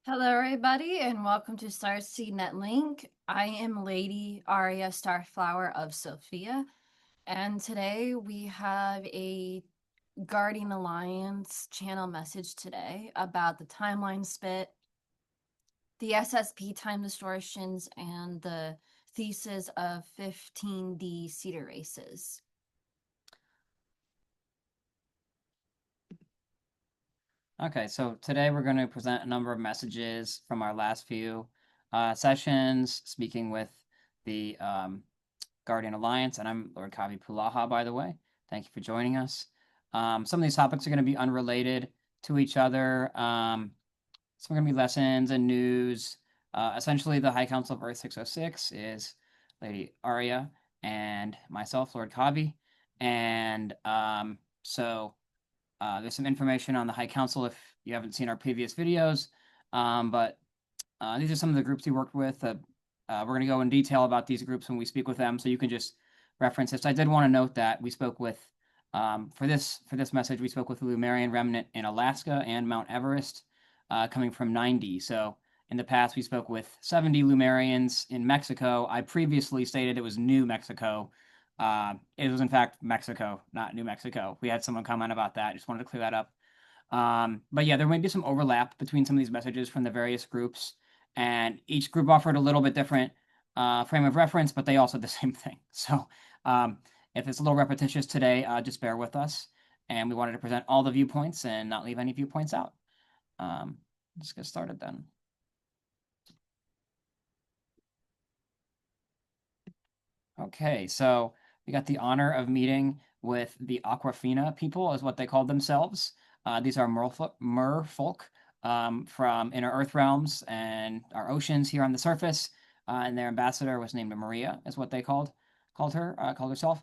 Hello, everybody, and welcome to Starseed Netlink. I am Lady Aria Starflower of Sophia, and today we have a Guardian Alliance channel message today about the timeline spit, the SSP time distortions, and the thesis of 15D Seeder races. Okay, so today we're going to present a number of messages from our last few sessions, speaking with the Guardian Alliance, and I'm Lord Kavi Pulaha, by the way. Thank you for joining us. Some of these topics are going to be unrelated to each other. Some are going to be lessons and news. Essentially, the High Council of Earth 606 is Lady Arya and myself, Lord Kavi. And there's some information on the High Council if you haven't seen our previous videos. But these are some of the groups we worked with. We're going to go in detail about these groups when we speak with them, so you can just reference this. I did want to note that we spoke with, for this message, we spoke with the Lumerian remnant in Alaska and Mount Everest, coming from 90. So in the past, we spoke with 70 Lumerians in Mexico. I previously stated it was New Mexico. It was in fact Mexico, not New Mexico. We had someone comment about that. Just wanted to clear that up. But yeah, there may be some overlap between some of these messages from the various groups, and each group offered a little bit different frame of reference, but they all said the same thing. So if it's a little repetitious today, just bear with us. And we wanted to present all the viewpoints and not leave any viewpoints out. Let's get started then. Okay, so we got the honor of meeting with the Aquafina people, is what they called themselves. These are merfolk from inner earth realms and our oceans here on the surface. And their ambassador was named Maria, is what they called herself.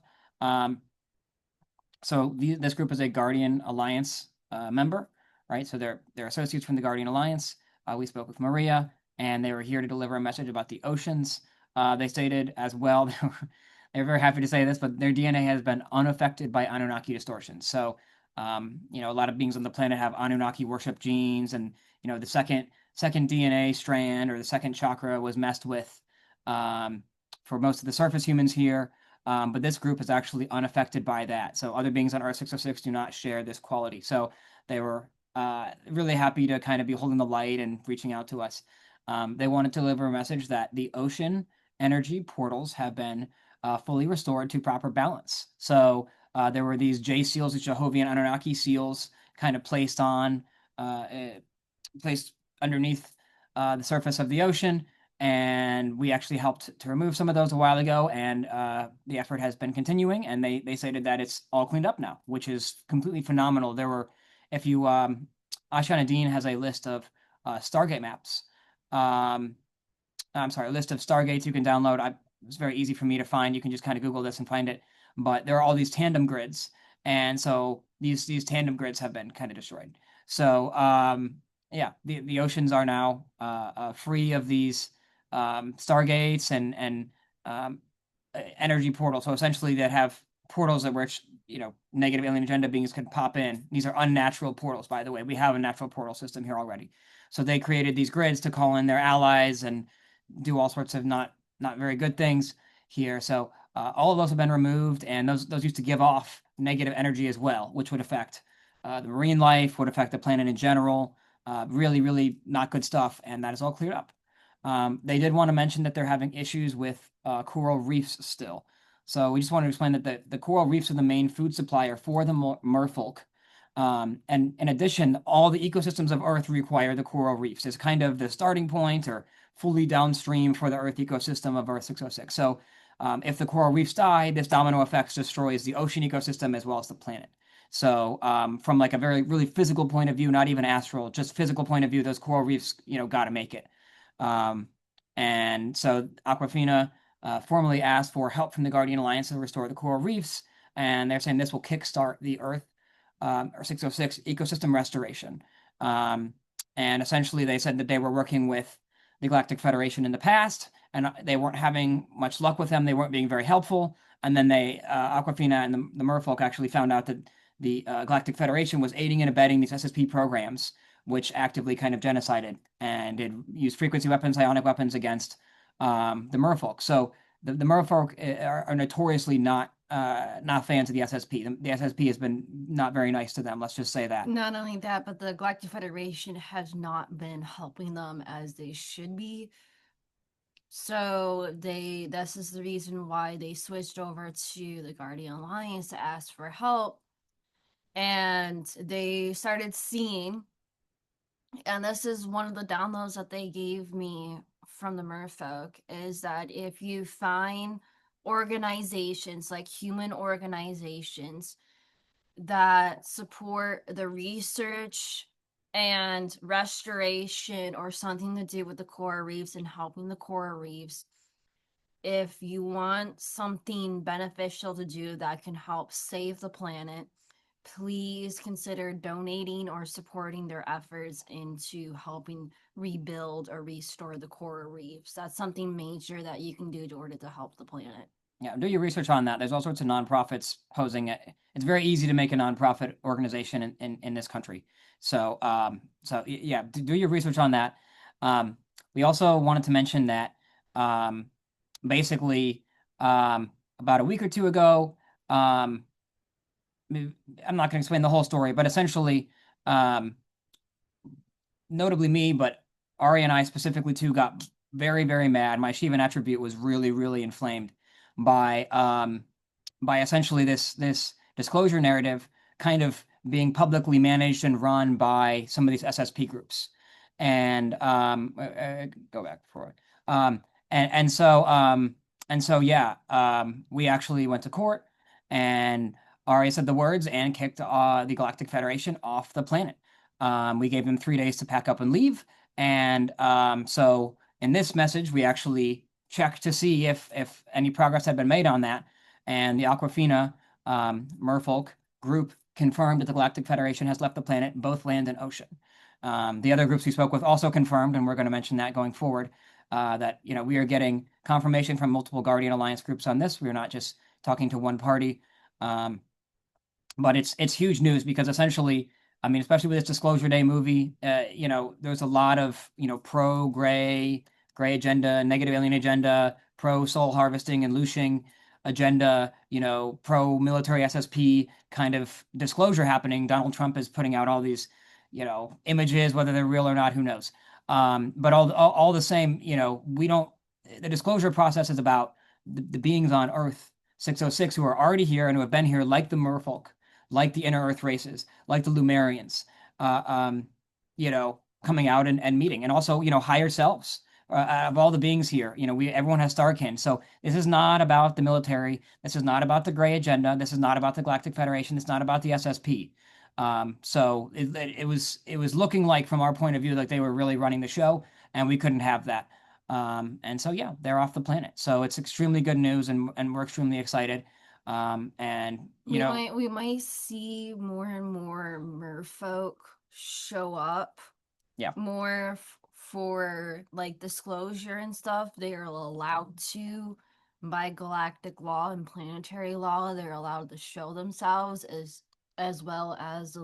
So this group is a Guardian Alliance member, right? So they're associates from the Guardian Alliance. We spoke with Maria, and they were here to deliver a message about the oceans. They stated as well, they're very happy to say this, but their DNA has been unaffected by Anunnaki distortions. So, a lot of beings on the planet have Anunnaki worship genes, and the second DNA strand or the second chakra was messed with for most of the surface humans here. But this group is actually unaffected by that. So other beings on Earth 606 do not share this quality. So they were really happy to kind of be holding the light and reaching out to us. They wanted to deliver a message that the ocean energy portals have been fully restored to proper balance. So there were these J seals, these Jehovian Anunnaki seals, kind of placed underneath the surface of the ocean, and we actually helped to remove some of those a while ago, and the effort has been continuing, and they stated that it's all cleaned up now, which is completely phenomenal. There were, if you, Ashana Dean has a list of Stargate maps. I'm sorry, a list of Stargates you can download. It's very easy for me to find. You can just kind of Google this and find it. But there are all these tandem grids, and so these tandem grids have been kind of destroyed. So yeah, the oceans are now free of these stargates and energy portals. So essentially, that have portals that which negative alien agenda beings could pop in. These are unnatural portals, by the way. We have a natural portal system here already. So they created these grids to call in their allies and do all sorts of not very good things here. So all of those have been removed, and those used to give off negative energy as well, which would affect the marine life, would affect the planet in general. Really, really not good stuff, and that is all cleared up. They did want to mention that they're having issues with coral reefs still. So we just wanted to explain that the coral reefs are the main food supplier for the merfolk. And in addition, all the ecosystems of Earth require the coral reefs as kind of the starting point or fully downstream for the Earth ecosystem of Earth 606. So if the coral reefs die, this domino effect destroys the ocean ecosystem as well as the planet. So from like a very really physical point of view, not even astral, just physical point of view, those coral reefs, got to make it. And so Aquafina formally asked for help from the Guardian Alliance to restore the coral reefs, and they're saying this will kickstart the Earth or 606 ecosystem restoration. And essentially, they said that they were working with the Galactic Federation in the past, and they weren't having much luck with them. They weren't being very helpful. And then Aquafina and the Merfolk actually found out that the Galactic Federation was aiding and abetting these SSP programs which actively kind of genocided and did use frequency weapons, ionic weapons against the Merfolk. So the Merfolk are notoriously not fans of the SSP. The SSP has been not very nice to them. Let's just say that. Not only that, but the Galactic Federation has not been helping them as they should be. So this is the reason why they switched over to the Guardian Alliance to ask for help. And they started seeing, and this is one of the downloads that they gave me from the Merfolk, is that if you find organizations like human organizations that support the research and restoration or something to do with the coral reefs and helping the coral reefs, if you want something beneficial to do that can help save the planet, please consider donating or supporting their efforts into helping rebuild or restore the coral reefs. That's something major that you can do in order to help the planet. Yeah, do your research on that. There's all sorts of nonprofits posing it. It's very easy to make a nonprofit organization in this country. So yeah, do your research on that. We also wanted to mention that basically about a week or two ago, I'm not going to explain the whole story, but essentially, notably me, but Ari and I specifically too got very, very mad. My Shivan attribute was really, really inflamed by essentially this disclosure narrative kind of being publicly managed and run by some of these SSP groups. And go back forward. And so yeah, we actually went to court, and Arya said the words and kicked the Galactic Federation off the planet. We gave them 3 days to pack up and leave. And so in this message, we actually checked to see if any progress had been made on that. And the Aquafina Merfolk group confirmed that the Galactic Federation has left the planet, both land and ocean. The other groups we spoke with also confirmed, and we're going to mention that going forward, that we are getting confirmation from multiple Guardian Alliance groups on this. We're not just talking to one party. But it's huge news because essentially, I mean, especially with this Disclosure Day movie, there's a lot of, pro gray agenda, negative alien agenda, pro soul harvesting and looshing agenda, pro military SSP kind of disclosure happening. Donald Trump is putting out all these, images, whether they're real or not, who knows. But all the same, the disclosure process is about the beings on Earth 606 who are already here and who have been here, like the Merfolk, like the Inner Earth races, like the Lumerians, coming out and meeting, and also, higher selves of all the beings here. Everyone has Starkin. So this is not about the military. This is not about the gray agenda. This is not about the Galactic Federation. It's not about the SSP. So it was looking like, from our point of view, like they were really running the show, and we couldn't have that. And so yeah, they're off the planet. So it's extremely good news, and we're extremely excited. And we might see more and more Merfolk show up. Yeah. More for like disclosure and stuff. They are allowed to, by galactic law and planetary law, they're allowed to show themselves as well as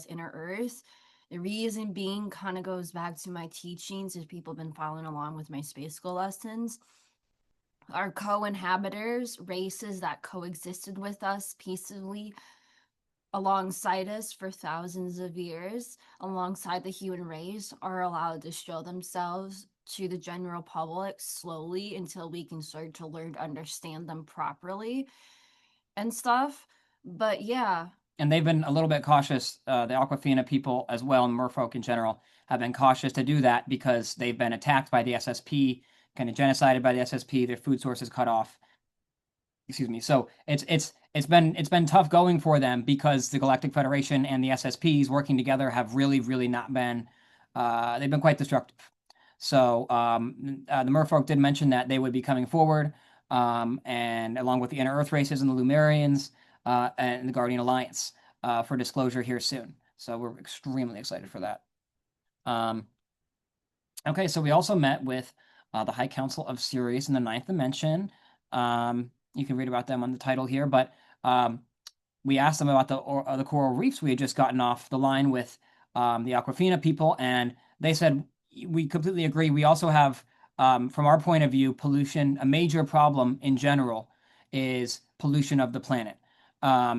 Inner Earth. The reason being kind of goes back to my teachings, if people have been following along with my space school lessons. Our co-inhabitors, races that coexisted with us peacefully alongside us for thousands of years, alongside the human race, are allowed to show themselves to the general public slowly until we can start to learn to understand them properly and stuff. But yeah. And they've been a little bit cautious. The Aquafina people, as well, and Merfolk in general, have been cautious to do that because they've been attacked by the SSP, kind of genocided by the SSP, their food sources cut off. Excuse me. So it's been tough going for them because the Galactic Federation and the SSPs working together have really, really not been. They've been quite destructive. So the Merfolk did mention that they would be coming forward, and along with the Inner Earth races and the Lumerians and the Guardian Alliance for disclosure here soon. So we're extremely excited for that. Okay, so we also met with the High Council of Sirius in the Ninth Dimension. You can read about them on the title here, but we asked them about the coral reefs. We had just gotten off the line with the Aquafina people, and they said we completely agree. We also have, from our point of view, pollution. A major problem in general is pollution of the planet.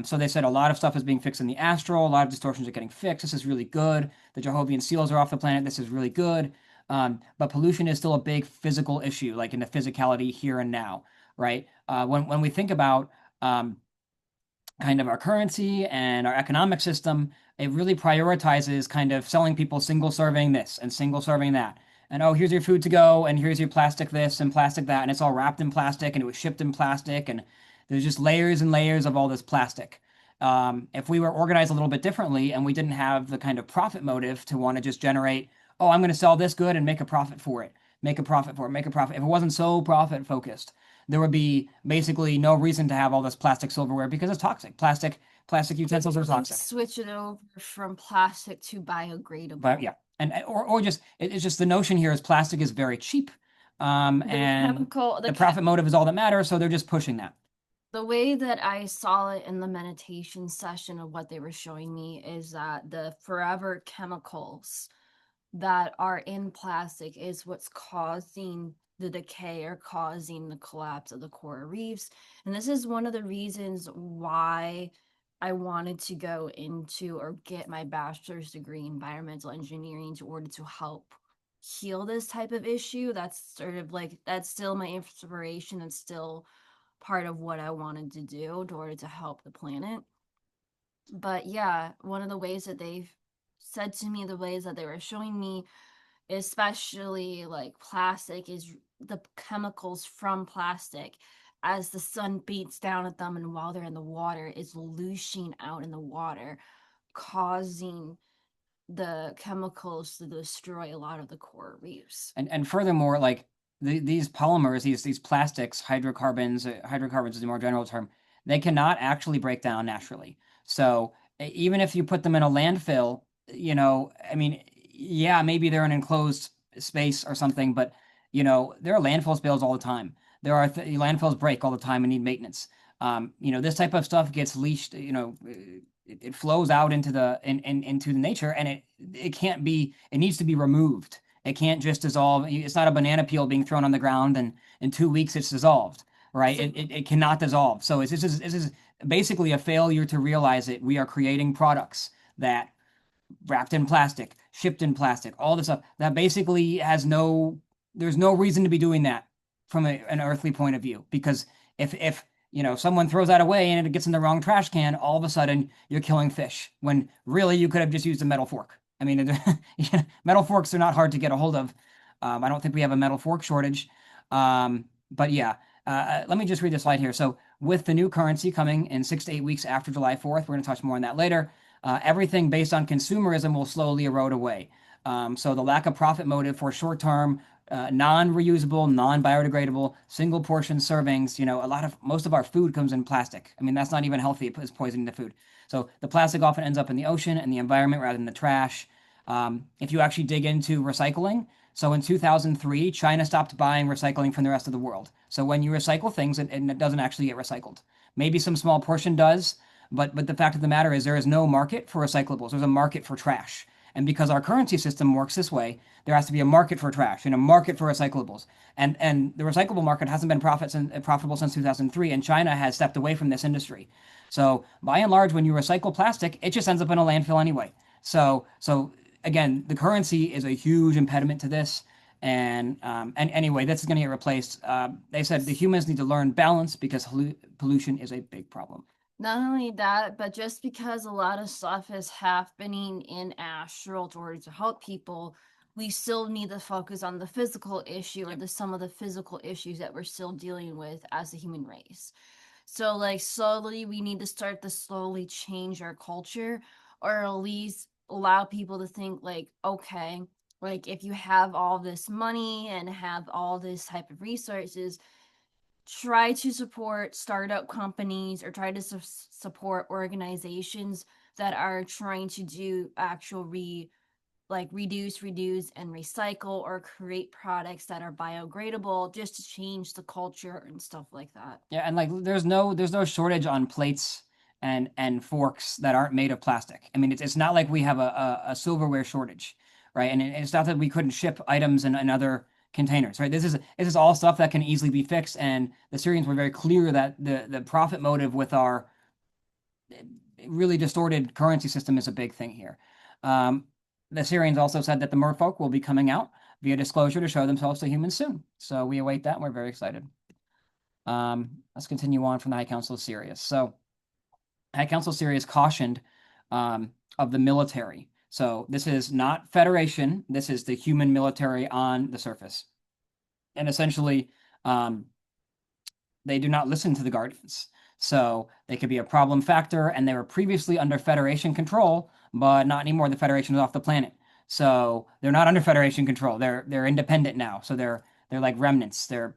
So they said a lot of stuff is being fixed in the astral. A lot of distortions are getting fixed. This is really good. The Jehovian seals are off the planet. This is really good. But pollution is still a big physical issue, like in the physicality here and now, right? When we think about kind of our currency and our economic system, it really prioritizes kind of selling people single serving this and single serving that. And oh, here's your food to go, and here's your plastic this and plastic that, and it's all wrapped in plastic and it was shipped in plastic, and there's just layers and layers of all this plastic. If we were organized a little bit differently and we didn't have the kind of profit motive to want to just generate, oh, I'm going to sell this good and make a profit for it, make a profit for it, make a profit. If it wasn't so profit focused, there would be basically no reason to have all this plastic silverware because it's toxic. Plastic utensils are toxic. Switch it over from plastic to biodegradable. But yeah, and or just it's just the notion here is plastic is very cheap, and the profit motive is all that matters. So they're just pushing that. The way that I saw it in the meditation session of what they were showing me is that the forever chemicals that are in plastic is what's causing the decay or causing the collapse of the coral reefs. And this is one of the reasons why I wanted to go into or get my bachelor's degree in environmental engineering in order to help heal this type of issue. That's sort of like, that's still my inspiration and still part of what I wanted to do in order to help the planet. But yeah, one of the ways that they've said to me, the ways that they were showing me, especially like plastic, is the chemicals from plastic as the sun beats down at them and while they're in the water is looshing out in the water, causing the chemicals to destroy a lot of the coral reefs. And furthermore, like these polymers, these plastics, hydrocarbons is a more general term, they cannot actually break down naturally. So even if you put them in a landfill, I mean, yeah, maybe they're an enclosed space or something, but there are landfill spills all the time. There are landfills break all the time and need maintenance. This type of stuff gets leashed, it flows out into into the nature, and it can't be, it needs to be removed. It can't just dissolve. It's not a banana peel being thrown on the ground and in 2 weeks it's dissolved, right? So, It cannot dissolve. So this is basically a failure to realize that we are creating products that wrapped in plastic, shipped in plastic, all this stuff that basically there's no reason to be doing that from an earthly point of view. Because if someone throws that away and it gets in the wrong trash can, all of a sudden you're killing fish when really you could have just used a metal fork. I mean, metal forks are not hard to get a hold of. I don't think we have a metal fork shortage. But yeah, let me just read the slide here. So with the new currency coming in 6 to 8 weeks after July 4th, we're going to touch more on that later. Everything based on consumerism will slowly erode away. So the lack of profit motive for short-term, non-reusable, non-biodegradable, single portion servings, most of our food comes in plastic. I mean, that's not even healthy. It's poisoning the food. So the plastic often ends up in the ocean and the environment rather than the trash. If you actually dig into recycling, so in 2003, China stopped buying recycling from the rest of the world. So when you recycle things, it doesn't actually get recycled. Maybe some small portion does, but the fact of the matter is there is no market for recyclables. There's a market for trash. And because our currency system works this way, there has to be a market for trash and a market for recyclables. And the recyclable market hasn't been profitable since 2003, and China has stepped away from this industry. So by and large, when you recycle plastic, it just ends up in a landfill anyway. So again, the currency is a huge impediment to this. And anyway, this is going to get replaced. They said the humans need to learn balance because pollution is a big problem. Not only that, but just because a lot of stuff is happening in astral in order to help people, we still need to focus on the physical issue or some of the physical issues that we're still dealing with as a human race. So like slowly we need to start to slowly change our culture, or at least allow people to think like, okay, like if you have all this money and have all this type of resources, try to support startup companies or try to support organizations that are trying to do actual reduce, and recycle, or create products that are biodegradable just to change the culture and stuff like that. Yeah, and like there's no shortage on plates and forks that aren't made of plastic. I mean, it's not like we have a silverware shortage, right? And it's not that we couldn't ship items in other containers, right? This is all stuff that can easily be fixed, and the Syrians were very clear that the profit motive with our really distorted currency system is a big thing here. Um, the Syrians also said that the Merfolk will be coming out via disclosure to show themselves to humans soon. So we await that, and we're very excited. Let's continue on from the High Council of Syria. So High Council of Syria cautioned of the military. So this is not Federation. This is the human military on the surface. And essentially, um, they do not listen to the Guardians. So they could be a problem factor, and they were previously under Federation control, but not anymore. The Federation is off the planet. So they're not under Federation control. They're independent now. So they're like remnants. They're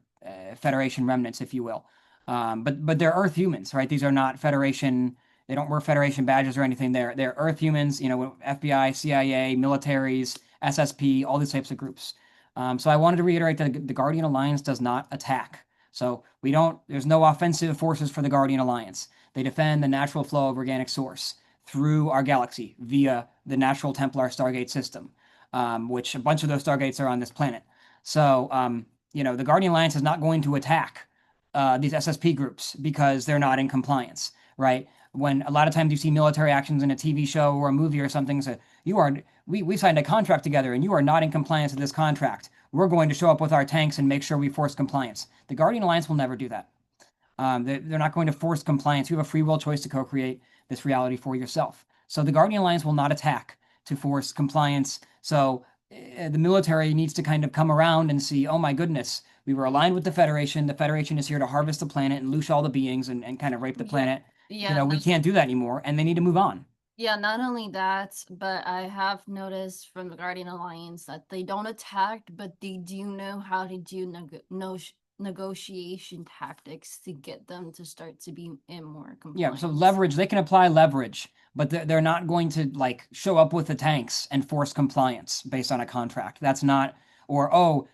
Federation remnants, if you will. But they're Earth humans, right? These are not Federation. They don't wear Federation badges or anything. They're Earth humans. You know, FBI, CIA, militaries, SSP, all these types of groups. So I wanted to reiterate that the Guardian Alliance does not attack. So there's no offensive forces for the Guardian Alliance. They defend the natural flow of organic source through our galaxy via the natural Templar Stargate system, which a bunch of those Stargates are on this planet. So, the Guardian Alliance is not going to attack these SSP groups because they're not in compliance, right? When a lot of times you see military actions in a TV show or a movie or something, so we signed a contract together and you are not in compliance with this contract. We're going to show up with our tanks and make sure we force compliance. The Guardian Alliance will never do that. They're not going to force compliance. You have a free will choice to co-create this reality for yourself. So the Guardian Alliance will not attack to force compliance. So the military needs to kind of come around and see, oh my goodness, we were aligned with the Federation. The Federation is here to harvest the planet and loose all the beings and kind of rape the Yeah. planet. Yeah, We can't do that anymore, and they need to move on. yeah, not only that, but I have noticed from the Guardian Alliance that they don't attack, but they do know how to do negotiation tactics to get them to start to be in more Yeah, so compliance. leverage, they can apply leverage, but they're not going to like show up with the tanks and force compliance based on a contract. That's not, or oh,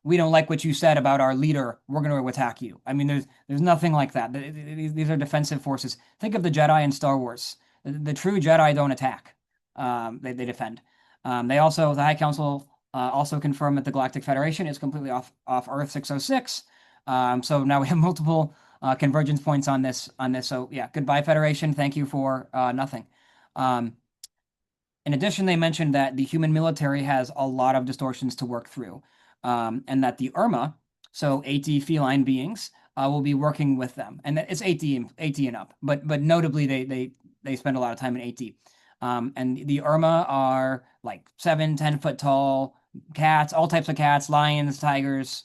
we don't like what you said about our leader. We're going to attack you. I mean, there's nothing like that. These are defensive forces. Think of the Jedi in Star Wars. The true Jedi don't attack. They defend. The High Council also confirmed that the Galactic Federation is completely off Earth 606. So now we have multiple convergence points on this. So yeah, goodbye Federation. Thank you for nothing. Um, in addition, they mentioned that the human military has a lot of distortions to work through, and that the Urmah, so 80 feline beings, will be working with them, and it's 80 and up. But notably, they spend a lot of time in 80. And the Urmah are like 7, 10 foot tall cats, all types of cats, lions, tigers.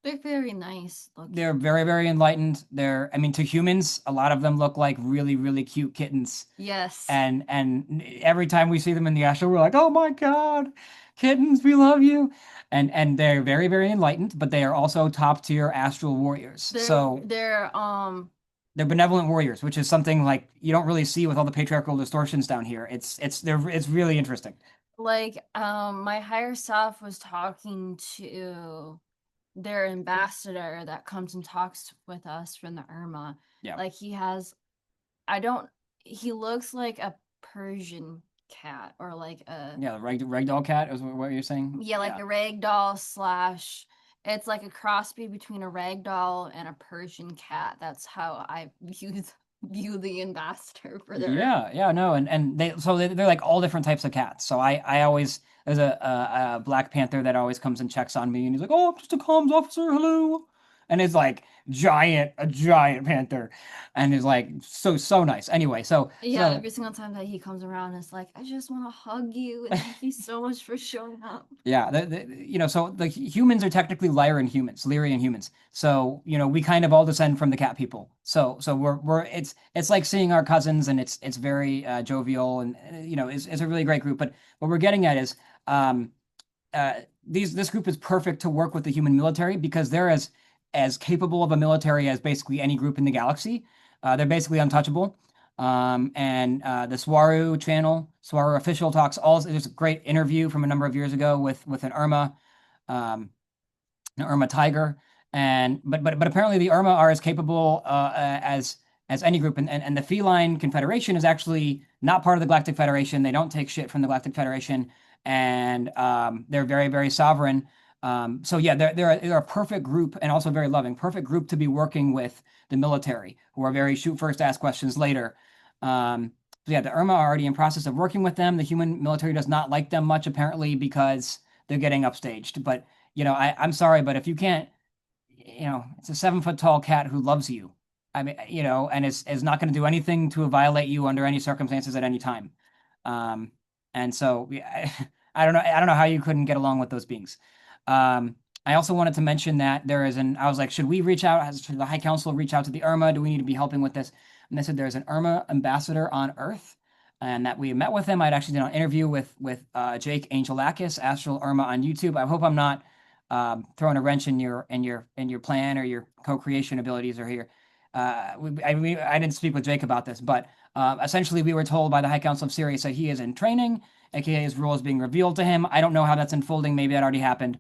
They're very nice looking. They're very, very enlightened. I mean, to humans, a lot of them look like really, really cute kittens. Yes. And every time we see them in the astral, we're like, oh my God, kittens, we love you. And they're very, very enlightened, but they are also top tier astral warriors. They're So they're they're benevolent warriors, which is something like you don't really see with all the patriarchal distortions down here. It's really interesting. like my higher self was talking to their ambassador that comes and talks with us from the Urmah. Yeah. Like I don't he looks like a Persian cat or like a Yeah, the ragdoll cat is what you're saying. yeah, like a ragdoll slash it's like a crossbreed between a ragdoll and a Persian cat. That's how I view the ambassador for their Yeah, no, and they're like all different types of cats. So I always there's a Black Panther that always comes and checks on me, and he's like, "Oh, I'm just a comms officer, hello," and it's like a giant panther, and is like so nice. Anyway, yeah, every single time that he comes around, it's like I just want to hug you and thank you so much for showing up. yeah, so the humans are technically Lyrian humans. So we kind of all descend from the cat people. So we're it's like seeing our cousins, and it's very jovial, and it's a really great group. But what we're getting at is um, this group is perfect to work with the human military because they're as capable of a military as basically any group in the galaxy. They're basically untouchable. And the Swaru channel, Swaru official talks. There's a great interview from a number of years ago with an Urmah, an Urmah tiger, and but apparently the Urmah are as capable as any group. And the Feline Confederation is actually not part of the Galactic Federation. They don't take shit from the Galactic Federation, and they're very, very sovereign. So yeah, they're a perfect group and also very loving, perfect group to be working with the military, who are very shoot first, ask questions later. So yeah, the Urmah are already in process of working with them. The human military does not like them much, apparently, because they're getting upstaged. But I'm sorry, but if you can't, it's a 7 foot tall cat who loves you. I mean, and is not going to do anything to violate you under any circumstances at any time. Um, and so yeah, I don't know how you couldn't get along with those beings. I also wanted to mention that I was like, should we reach out? Should the High Council reach out to the Urmah? Do we need to be helping with this? And they said there's an Urmah ambassador on Earth, and that we met with him. I'd actually done an interview with Jake Angelakis, Astral Urmah on YouTube. I hope I'm not throwing a wrench in your plan or your co-creation abilities are here. I didn't speak with Jake about this, but essentially we were told by the High Council of Sirius that he is in training, aka his role is being revealed to him. I don't know how that's unfolding. Maybe that already happened.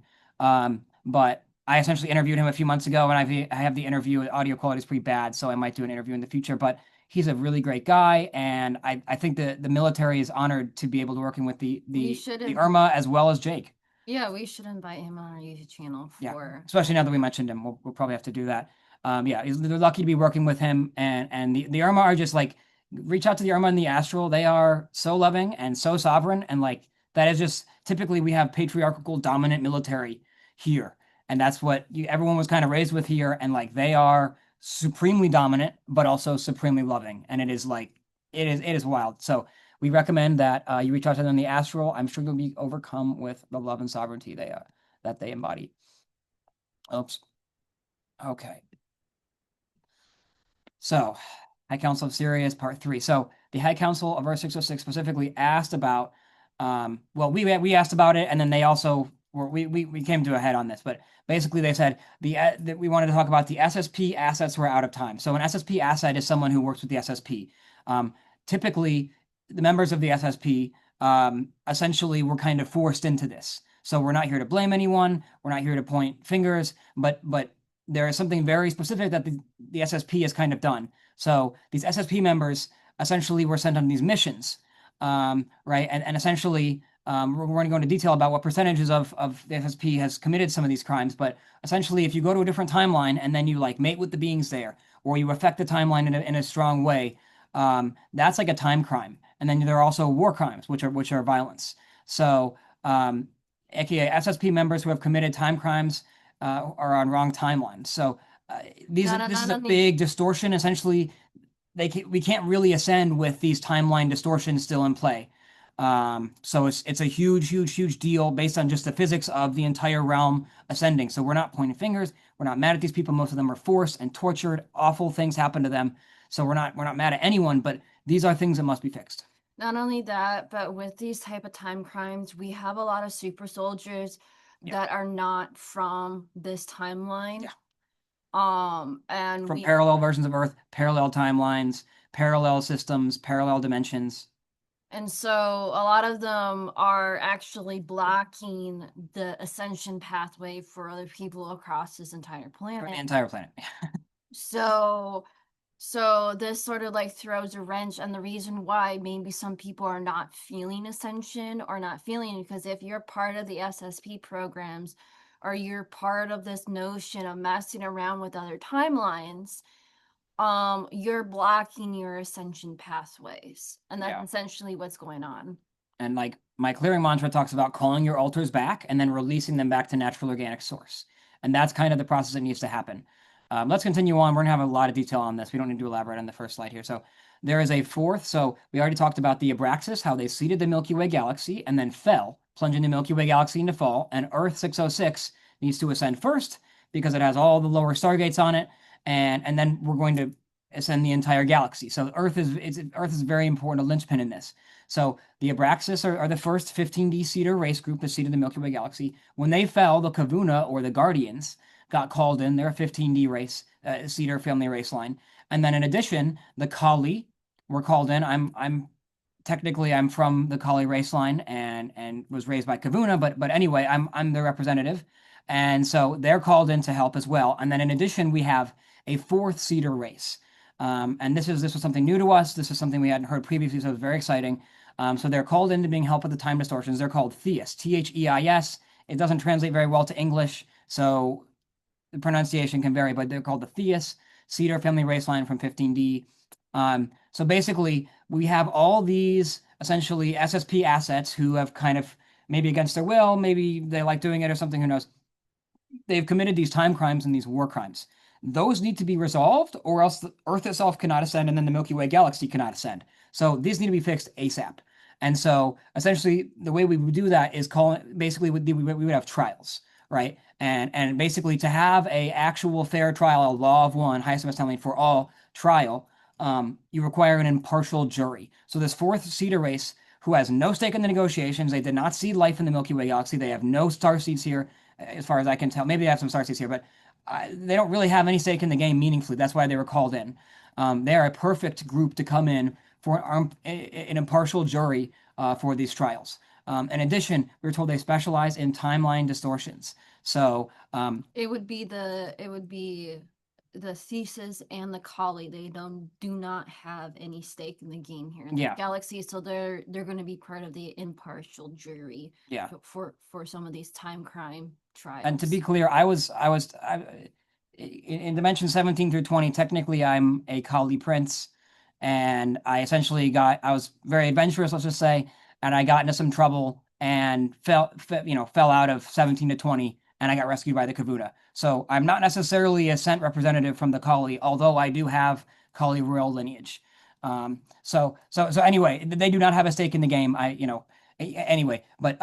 But I essentially interviewed him a few months ago, and I have the interview. Audio quality is pretty bad, so I might do an interview in the future. But he's a really great guy, and I think the military is honored to be able to working with We should the have, Urmah as well as Jake. yeah, we should invite him on our YouTube channel Yeah, for. especially now that we mentioned him, we'll probably have to do that. Yeah, they're lucky to be working with him, and the Urmah are just like reach out to the Urmah and the Astral. They are so loving and so sovereign, and like that is just typically we have patriarchal dominant military here, and that's what everyone was kind of raised with here, and like they are supremely dominant, but also supremely loving, and it is like it is wild. So we recommend that you reach out to them in the Astral. I'm sure you'll be overcome with the love and sovereignty that they embody. Oops. Okay. So, High Council of Sirius, Part 3. So, the High Council of Earth 606 specifically asked about, well, we asked about it, and then they also we came to a head on this, but basically they said that we wanted to talk about the SSP assets were out of time. So, an SSP asset is someone who works with the SSP. Um, Typically, the members of the SSP essentially were kind of forced into this. So, we're not here to blame anyone. We're not here to point fingers, but there is something very specific that the SSP has kind of done. So these SSP members essentially were sent on these missions, right? And essentially, we're going to go into detail about what percentages of the SSP has committed some of these crimes. But essentially, if you go to a different timeline and then you like mate with the beings there, or you affect the timeline in a strong way, that's like a time crime. And then there are also war crimes, which are violence. So, aka SSP members who have committed time crimes are on wrong timelines. So this is a Not only big distortion. Essentially, we can't really ascend with these timeline distortions still in play. So it's a huge, huge, huge deal based on just the physics of the entire realm ascending. So we're not pointing fingers. We're not mad at these people. Most of them are forced and tortured. Awful things happen to them. So we're not mad at anyone. But these are things that must be fixed. not only that, but with these type of time crimes, we have a lot of super soldiers Yeah, that are not from this timeline. yeah. And From we parallel versions of Earth, parallel timelines, parallel systems, parallel dimensions. and so a lot of them are actually blocking the ascension pathway for other people across this entire For the planet. entire planet. So so this sort of like throws a wrench, and the reason why maybe some people are not feeling ascension or not feeling, because if you're part of the SSP programs or you're part of this notion of messing around with other timelines, you're blocking your ascension pathways, and that's Yeah. essentially what's going on. And like my clearing mantra talks about calling your altars back and then releasing them back to natural organic source. And that's kind of the process that needs to happen. Let's continue on. We're going to have a lot of detail on this. We don't need to elaborate on the first slide here. So there is a fourth. So we already talked about the Abraxas, how they seeded the Milky Way galaxy and then fell, plunging the Milky Way galaxy into fall. And Earth 606 needs to ascend first because it has all the lower stargates on it. And then we're going to ascend the entire galaxy. So Earth is very important, a linchpin in this. So the Abraxas are the first 15D Seeder race group that seeded the Milky Way galaxy. When they fell, the Kavuna or the Guardians got called in. They're a 15D race, Seeder family race line. And then in addition, the Kali were called in. I'm from the Kali race line and was raised by Kavuna, but anyway, I'm their representative. And so they're called in to help as well. And then in addition, we have a fourth Seeder race. And this was something new to us. This is something we hadn't heard previously, so it was very exciting. So they're called into being help with the time distortions. They're called THEIS, Theis. It doesn't translate very well to English, so the pronunciation can vary, but they're called the THEIS Seeder Family Race Line from 15D. So basically, we have all these essentially SSP assets who have kind of maybe against their will, maybe they like doing it or something, who knows. They've committed these time crimes and these war crimes. Those need to be resolved, or else the Earth itself cannot ascend, and then the Milky Way galaxy cannot ascend. So these need to be fixed ASAP. And so essentially, the way we would do that is call it basically we would have trials, right? And basically to have a actual fair trial, a law of one, highest and best timeline for all trial, you require an impartial jury. So this fourth Seeder race, who has no stake in the negotiations, they did not seed life in the Milky Way galaxy. They have no star seeds here, as far as I can tell. Maybe they have some star seeds here, but they don't really have any stake in the game meaningfully. That's why they were called in. They are a perfect group to come in for an impartial jury for these trials. In addition, we were told they specialize in timeline distortions. So it would be the thesis and the collie. They do not have any stake in the game here in the yeah, galaxy, so they're going to be part of the impartial jury yeah. for some of these time crime And to be trials. clear, in Dimension 17 through 20, technically I'm a Kali Prince, and I was very adventurous, let's just say, and I got into some trouble and fell out of 17 to 20, and I got rescued by the Kavuna. So I'm not necessarily a scent representative from the Kali, although I do have Kali royal lineage. So anyway, they do not have a stake in the game. Anyway, but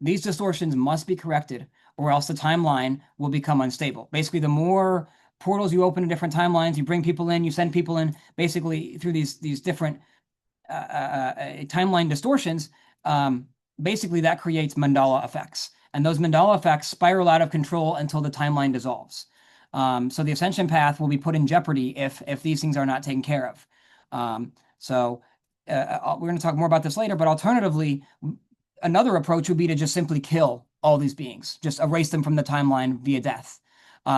these distortions must be corrected, or else the timeline will become unstable. Basically, the more portals you open in different timelines, you bring people in, you send people in, basically through these different timeline distortions. Basically, that creates mandala effects, and those mandala effects spiral out of control until the timeline dissolves. So the ascension path will be put in jeopardy if these things are not taken care of. So we're going to talk more about this later, but alternatively, another approach would be to just simply kill all these beings, just erase them from the timeline via death.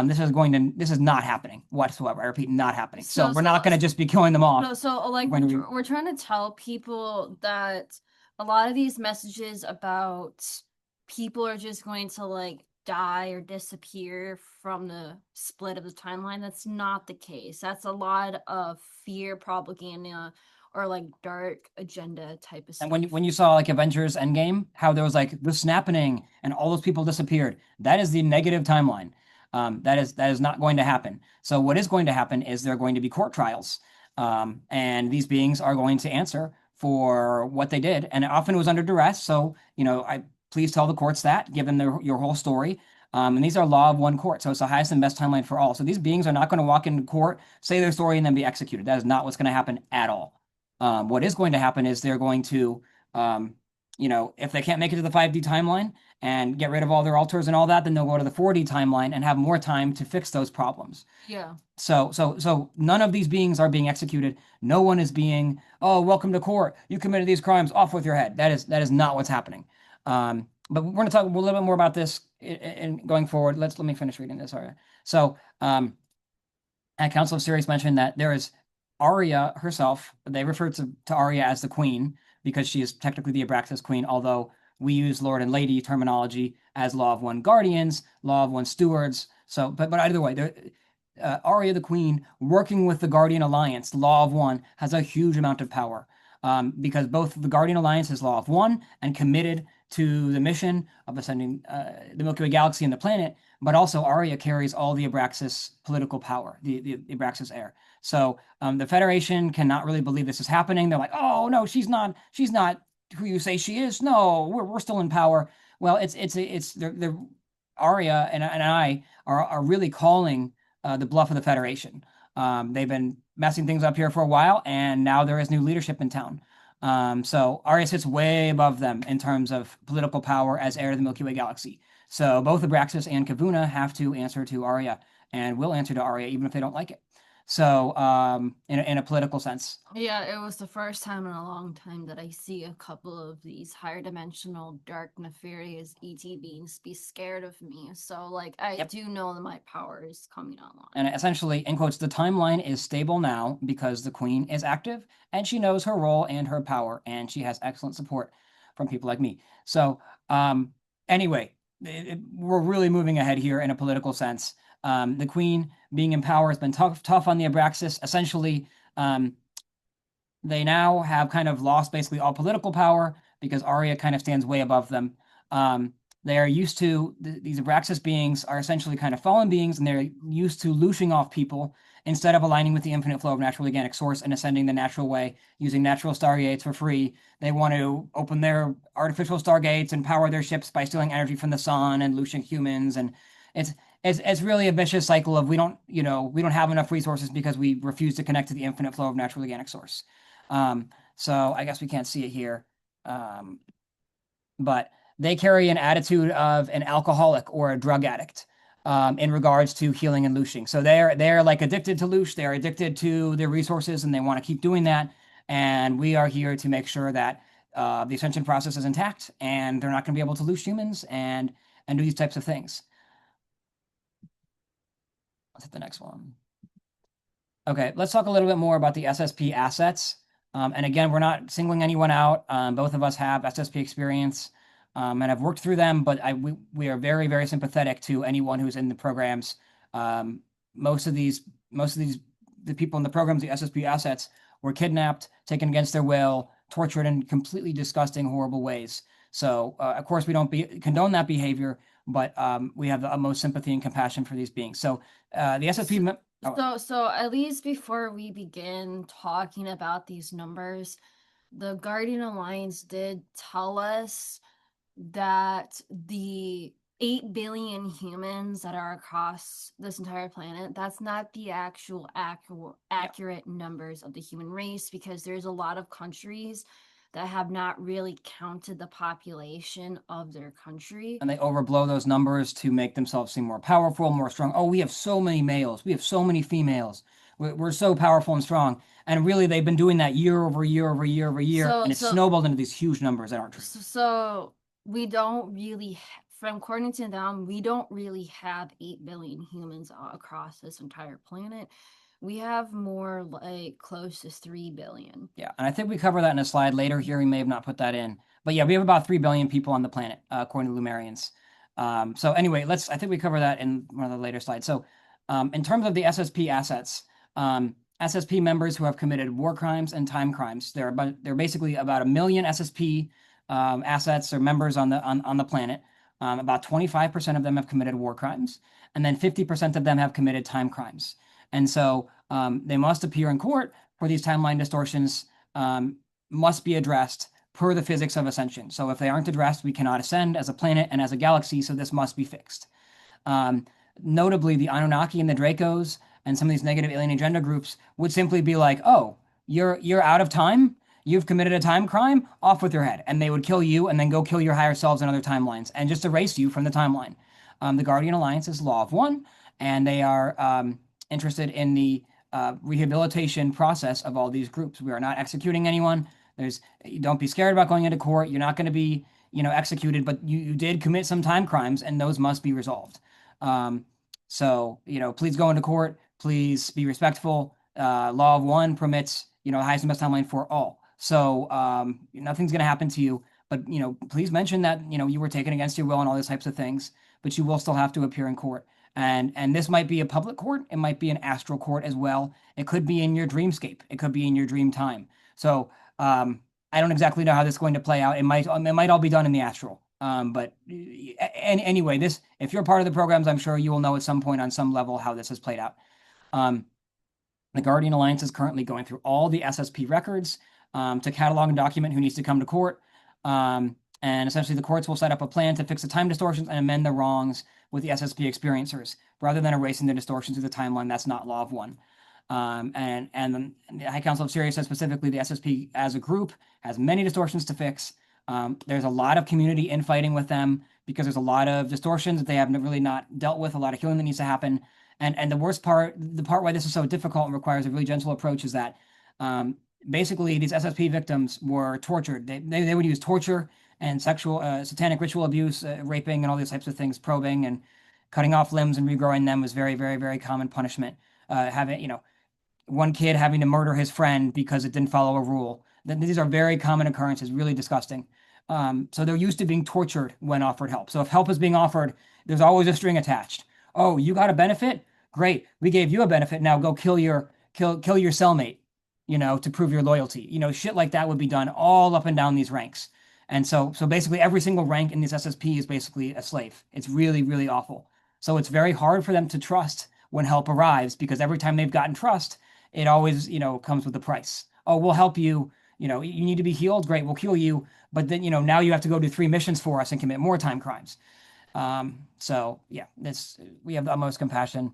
This is not happening whatsoever. I repeat, not happening. So we're not going to just be killing them off. So like we're trying to tell people that a lot of these messages about people are just going to like die or disappear from the split of the timeline. That's not the case. That's a lot of fear propaganda or like dark agenda type of stuff. And when you saw like Avengers Endgame, how there was like the snapping and all those people disappeared, that is the negative timeline. That is not going to happen. So what is going to happen is there are going to be court trials, and these beings are going to answer for what they did, and often it was under duress. So I please tell the courts that, given your whole story. And these are law of one court, so it's the highest and best timeline for all. So these beings are not going to walk into court, say their story, and then be executed. That is not what's going to happen at all. What is going to happen is they're going to, if they can't make it to the 5D timeline and get rid of all their altars and all that, then they'll go to the 4D timeline and have more time to fix those problems. Yeah. So none of these beings are being executed. No one is being, oh, welcome to court. You committed these crimes. Off with your head. That is not what's happening. But we're going to talk a little bit more about this in going forward. Let me finish reading this. All right. So, at Council of Sirius mentioned that there is Arya herself. They refer to Arya as the queen because she is technically the Abraxas queen, although we use Lord and Lady terminology as Law of One guardians, Law of One stewards. So, but either way, Arya the queen working with the Guardian Alliance, Law of One, has a huge amount of power. Because both the Guardian Alliance is Law of One and committed to the mission of ascending the Milky Way galaxy and the planet, but also Arya carries all the Abraxas political power, the Abraxas heir. So the Federation cannot really believe this is happening. They're like, oh no, she's not who you say she is. No, we're still in power. Well, they're Arya and I are really calling the bluff of the Federation. They've been messing things up here for a while, and now there is new leadership in town. So Arya sits way above them in terms of political power as heir to the Milky Way galaxy. So both Abraxas and Kavuna have to answer to Arya, and will answer to Arya even if they don't like it. So, in a political sense. Yeah, it was the first time in a long time that I see a couple of these higher dimensional, dark, nefarious ET beings be scared of me. So, like, I Yep. do know that my power is coming And online. essentially, in quotes, the timeline is stable now because the queen is active and she knows her role and her power, and she has excellent support from people like me. So, anyway, we're really moving ahead here in a political sense. The queen being in power has been tough on the Abraxas. Essentially, um, they now have kind of lost basically all political power because Arya kind of stands way above them. Um, they are used to these Abraxas beings are essentially kind of fallen beings, and they're used to looshing off people instead of aligning with the infinite flow of natural organic source and ascending the natural way using natural stargates for free. They want to open their artificial stargates and power their ships by stealing energy from the sun and looshing humans. And it's it's really a vicious cycle of we don't have enough resources because we refuse to connect to the infinite flow of natural organic source. So I guess we can't see it here. Um, but they carry an attitude of an alcoholic or a drug addict in regards to healing and looshing. So they're like addicted to loosh. They're addicted to their resources, and they want to keep doing that. And we are here to make sure that the ascension process is intact, and they're not going to be able to loosh humans and do these types of things. Let's hit the next one. Okay, let's talk a little bit more about the SSP assets. And again, we're not singling anyone out. Both of us have SSP experience and I've worked through them, but we are very, very sympathetic to anyone who's in the programs. Um, most of these, the people in the programs, the SSP assets, were kidnapped, taken against their will, tortured in completely disgusting, horrible ways. So, of course, we don't condone that behavior, but we have the utmost sympathy and compassion for these beings. So, the SSP. So, Oh, so at least before we begin talking about these numbers, the Guardian Alliance did tell us that the 8 billion humans that are across this entire planet, that's not the actual yeah. accurate numbers of the human race, because there's a lot of countries that have not really counted the population of their country. And they overblow those numbers to make themselves seem more powerful, more strong. Oh, we have so many males. We have so many females. We're so powerful and strong. And really, they've been doing that year over year over year over year, So and it's so snowballed into these huge numbers that aren't true. so we don't really from according to them, we don't really have 8 billion humans across this entire planet. We have more like close to 3 billion. Yeah, and I think we cover that in a slide later here. We may have not put that in, but yeah, we have about 3 billion people on the planet, according to Lumerians. So anyway, I think we cover that in one of the later slides. So, in terms of the SSP assets, SSP members who have committed war crimes and time crimes, they're basically about 1 million SSP assets or members on the planet. About 25% of them have committed war crimes, and then 50% of them have committed time crimes. And so they must appear in court for these timeline distortions must be addressed per the physics of ascension. So if they aren't addressed, we cannot ascend as a planet and as a galaxy. So this must be fixed. Um, Notably, the Anunnaki and the Dracos and some of these negative alien agenda groups would simply be like, "Oh, you're out of time. You've committed a time crime. Off with your head," and they would kill you and then go kill your higher selves in other timelines and just erase you from the timeline. The Guardian Alliance is Law of One, and they are interested in the rehabilitation process of all these groups. We are not executing anyone. Don't be scared about going into court. You're not going to be executed, but you did commit some time crimes, and those must be resolved. Um, so please go into court. Please be respectful. Law of One permits the highest and best timeline for all. So nothing's going to happen to you. But please mention that you were taken against your will and all these types of things. But you will still have to appear in court. And this might be a public court. It might be an astral court as well. It could be in your dreamscape. It could be in your dream time. So I don't exactly know how this is going to play out. It might all be done in the astral. But anyway, if you're part of the programs, I'm sure you will know at some point on some level how this has played out. The Guardian Alliance is currently going through all the SSP records to catalog and document who needs to come to court. And essentially, the courts will set up a plan to fix the time distortions and amend the wrongs with the SSP experiencers, rather than erasing the distortions through the timeline. That's not Law of One. And the High Council of Sirius says specifically the SSP as a group has many distortions to fix. There's a lot of community infighting with them because there's a lot of distortions that they have really not dealt with, a lot of healing that needs to happen. And the worst part, the part why this is so difficult and requires a really gentle approach is that um, basically these SSP victims were tortured. They would use torture and sexual satanic ritual abuse, raping, and all these types of things, probing and cutting off limbs and regrowing them was very, very, very common punishment. Having, one kid having to murder his friend because it didn't follow a rule. These are very common occurrences, really disgusting. So they're used to being tortured when offered help. So if help is being offered, there's always a string attached. Oh, you got a benefit? Great. We gave you a benefit. Now go kill your cellmate, to prove your loyalty. Shit like that would be done all up and down these ranks. And so basically every single rank in this SSP is basically a slave. It's really, really awful. So it's very hard for them to trust when help arrives because every time they've gotten trust, it always, comes with a price. Oh, we'll help you. You need to be healed. Great, we'll heal you. But then, now you have to go do 3 missions for us and commit more time crimes. So yeah, this we have the utmost compassion.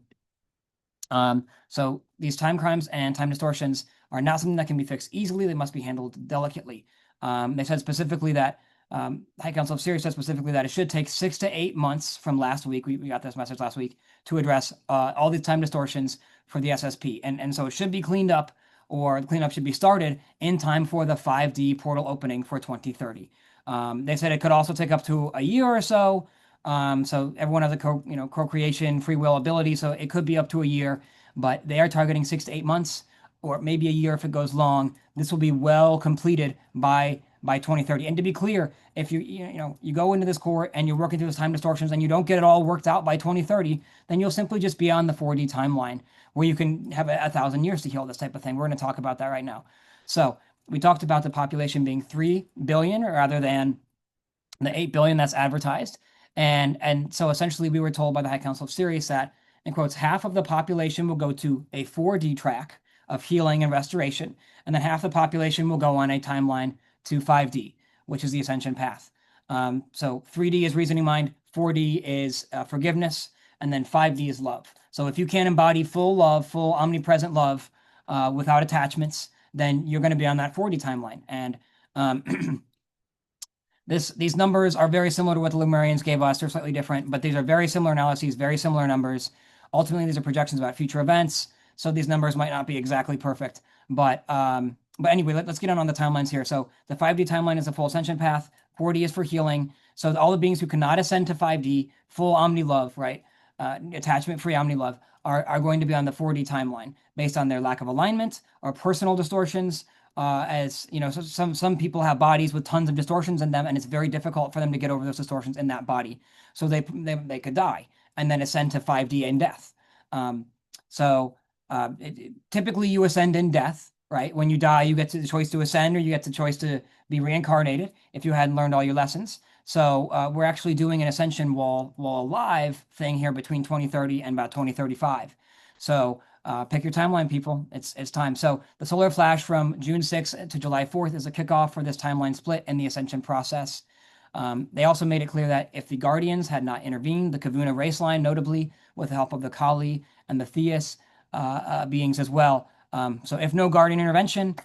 So these time crimes and time distortions are not something that can be fixed easily. They must be handled delicately. They said specifically that High Council of Syria said specifically that it should take 6 to 8 months from last week. We got this message last week to address all these time distortions for the SSP, and so it should be cleaned up, or the cleanup should be started in time for the 5D portal opening for 2030. They said it could also take up to a year or so. So everyone has a co-creation, free will ability, so it could be up to a year, but they are targeting 6 to 8 months, or maybe a year if it goes long. This will be well completed by 2030. And to be clear, if you go into this court and you're working through those time distortions and you don't get it all worked out by 2030, then you'll simply just be on the 4D timeline where you can have 1,000 years to heal this type of thing. We're going to talk about that right now. So we talked about the population being 3 billion rather than the 8 billion that's advertised. And so essentially we were told by the High Council of Sirius that, in quotes, half of the population will go to a 4D track of healing and restoration, and then half the population will go on a timeline to 5D, which is the ascension path. So 3D is reasoning mind, 4D is forgiveness, and then 5D is love. So if you can embody full love, full omnipresent love without attachments, then you're going to be on that 4D timeline. And these numbers are very similar to what the Lumerians gave us. They're slightly different, but these are very similar analyses, very similar numbers. Ultimately, these are projections about future events, so these numbers might not be exactly perfect. But anyway, let's get on the timelines here. So the 5D timeline is the full ascension path. 4D is for healing. So all the beings who cannot ascend to 5D, full omni love, right? Attachment-free omni love are going to be on the 4D timeline based on their lack of alignment or personal distortions. As you know, so some people have bodies with tons of distortions in them, and it's very difficult for them to get over those distortions in that body. So they could die and then ascend to 5D in death. Typically you ascend in death, right? When you die, you get the choice to ascend, or you get the choice to be reincarnated if you hadn't learned all your lessons. So we're actually doing an ascension while alive thing here between 2030 and about 2035. So pick your timeline, people. It's time. So the solar flash from June 6th to July 4th is a kickoff for this timeline split in the ascension process. They also made it clear that if the Guardians had not intervened, the Kavuna race line, notably with the help of the Kali and the THEIS beings as well. So if no Guardian intervention,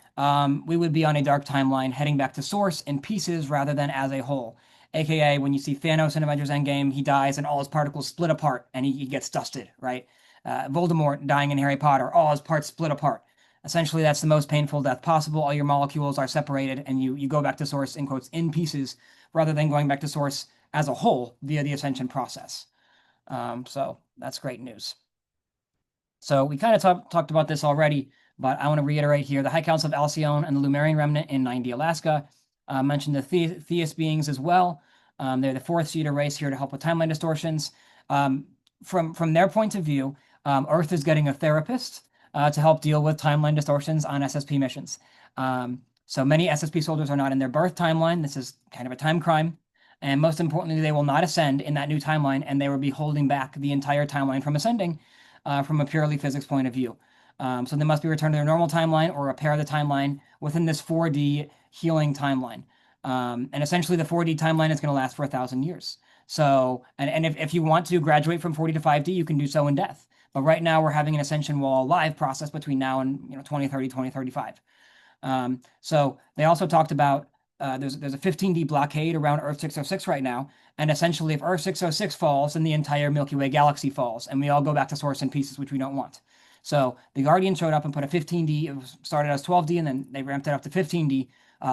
we would be on a dark timeline heading back to source in pieces rather than as a whole. AKA when you see Thanos in Avengers Endgame, he dies and all his particles split apart and he gets dusted, right? Voldemort dying in Harry Potter, all his parts split apart. Essentially, that's the most painful death possible. All your molecules are separated and you go back to source, in quotes, in pieces, rather than going back to source as a whole via the ascension process. So that's great news. So we kind of talked about this already, but I want to reiterate here. The High Council of Alcyone and the Lumerian Remnant in 9D Alaska mentioned the THEIS beings as well. They're the fourth seeder race here to help with timeline distortions. From their point of view, Earth is getting a therapist to help deal with timeline distortions on SSP missions. So many SSP soldiers are not in their birth timeline. This is kind of a time crime. And most importantly, they will not ascend in that new timeline, and they will be holding back the entire timeline from ascending from a purely physics point of view. So they must be returned to their normal timeline or repair the timeline within this 4D healing timeline. And essentially, the 4D timeline is going to last for 1,000 years. So, and if you want to graduate from 4D to 5D, you can do so in death. But right now, we're having an ascension while alive process between now and 2030, 2035. So they also talked about there's a 15D blockade around Earth 606 right now, and essentially, if Earth 606 falls, then the entire Milky Way galaxy falls, and we all go back to source in pieces, which we don't want. So the Guardian showed up and put a 15D. It started as 12D, and then they ramped it up to 15D